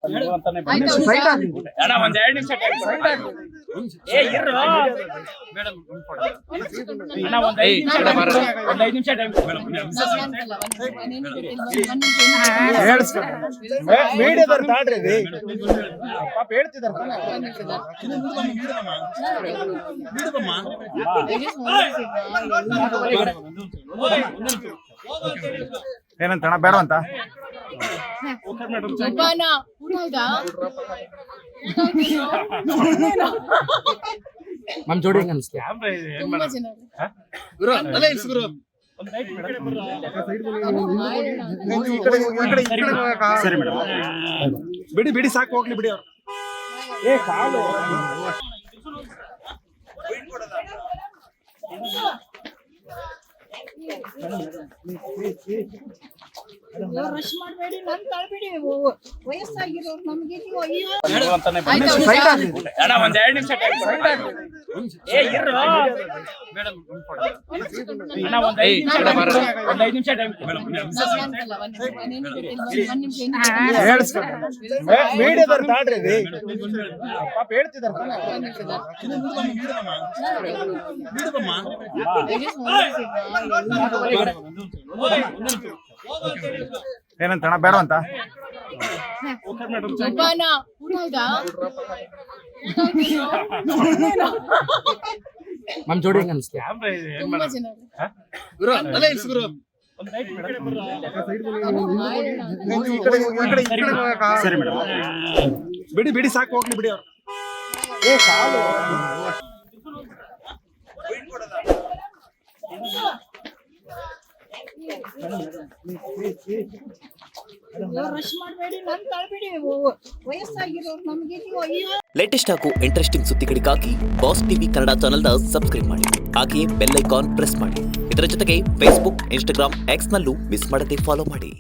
ಅಣ್ಣ ಒಂದ್ 2 ನಿಮಿಷ ಟೈಮ್ ಏ ಇರ್ರು ಮೇಡಮ್ ಅಣ್ಣ ಒಂದ್ 5 ನಿಮಿಷ ಟೈಮ್ ಮೀಡಿಯಾದವ್ರು ತಾಳ್ರಿ ಪಾಪ ಹೇಳ್ತಿದಾರ ಏನಂತಣ್ಣ ಬೇಡ ಅಂತ ನಮ್ ಜೋಡಿ ಹೆಂಗ ಅನ್ಸ್ತು? ಸರಿ ಮೇಡಮ್ ಬಿಡಿ ಬಿಡಿ ಸಾಕು ಹೋಗ್ಲಿ ಬಿಡಿ ಅವ್ರು ಏ ಕಾಲು ರಶ್ ಮಾಡಬೇಡಿ, ನನ್ ತಳ್ಬೇಡಿ. ವಯಸ್ಸಾಗಿರೋರು ನಮ್ಗೆ ನೀವು ಅಯ್ಯೋ ಅಣ್ಣ ಒಂದ್ 2 ನಿಮಿಷ ಟೈಮ್ ಏ ಇರ್ರು ಮೇಡಮ್ ಅಣ್ಣ ಒಂದ್ 5 ನಿಮಿಷ ಟೈಮ್ ಮೀಡಿಯಾದವ್ರು ತಾಳ್ರಿ ಪಾಪ ಹೇಳ್ತಿದಾರ ಏನಂತಣ್ಣ ಬೇಡ ಅಂತ ನಮ್ ಜೋಡಿ ಹೆಂಗ ಅನ್ಸ್ತು? ಸರಿ ಮೇಡಮ್ ಬಿಡಿ ಬಿಡಿ ಸಾಕು ಹೋಗ್ಲಿ ಬಿಡಿ ಅವ್ರು ಏ ಕಾಲು ರಶ್ ಮಾಡಬೇಡಿ, ನನ್ ತಳ್ಬೇಡಿ. ವಯಸ್ಸಾಗಿರೋರು ನಮ್ಗೆ ನೀವು ಅಯ್ಯೋ. ಲೇಟೆಸ್ಟ್ ಹಾಗೂ ಇಂಟ್ರೆಸ್ಟಿಂಗ್ ಸುದ್ದಿಗಳಿಗಾಗಿ ಬಾಸ್ ಟಿವಿ ಕನ್ನಡ ಚಾನೆಲ್ನ ಸಬ್ಸ್ಕ್ರೈಬ್ ಮಾಡಿ. ಹಾಗೆಯೇ ಬೆಲ್ ಐಕಾನ್ ಪ್ರೆಸ್ ಮಾಡಿ. ಇದರ ಜೊತೆಗೆ ಫೇಸ್ಬುಕ್, ಇನ್ಸ್ಟಾಗ್ರಾಮ್, ಎಕ್ಸ್ ನಲ್ಲೂ ಮಿಸ್ ಮಾಡದೆ ಫಾಲೋ ಮಾಡಿ.